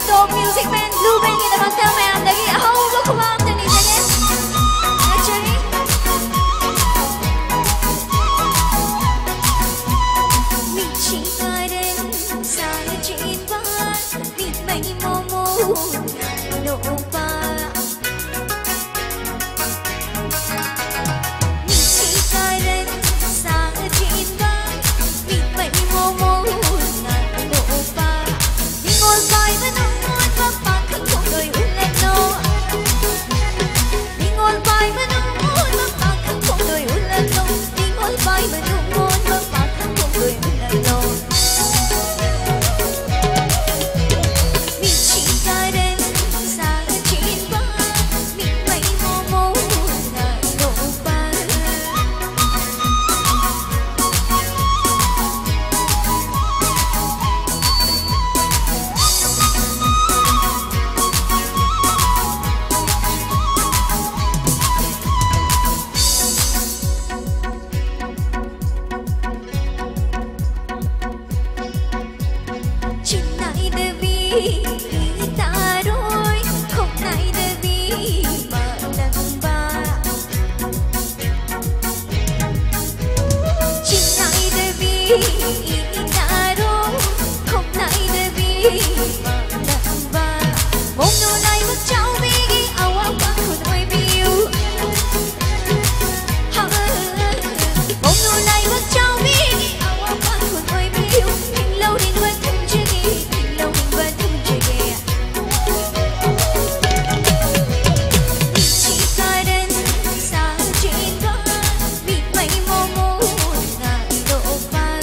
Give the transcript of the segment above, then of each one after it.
Top Music Band, Blue Band kita magtamaan lagi. Ahulog ko ba ang tanita niya? Actually, Michi ka rin sa lagin ba? Di may momo, noong pa. Michi ka rin sa lagin ba? Di may momo, noong pa. Di ngồi vai mà nông ngôn và bạc khăn không đôi uống lên nô. Đi ngồi vai mà nông ngôn và bạc khăn không đôi uống lên nô. Đi ngồi vai mà nông ngôn và bạc khăn không đôi uống lên nô. Mình chỉ ta đến xa trên ba, mình bay mô mô ngại nổ ba. Chuyện này để vì ta đôi, không này để vì mà nâng ba. Chuyện này để vì ta đôi, không này để vì mà nâng ba. Một nụ này mất cháu vì ghi áo áo băng của tôi biêu. Một nụ này mất cháu vì ghi áo áo băng của tôi biêu. Hình lâu đến vẫn không chưa ghi, hình lâu đến vẫn không chưa ghi. Mình chỉ ca đến xa trên ba, vì mấy mô mô ngại độ ba.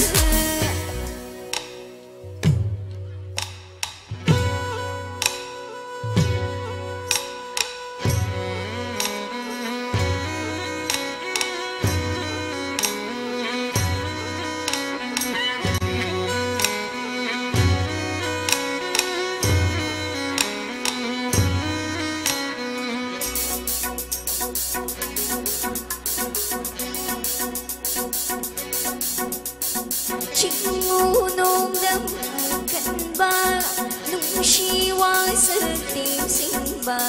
Chính ngu nôn đâm cận ba, nung chi hoa sự tìm sinh ba.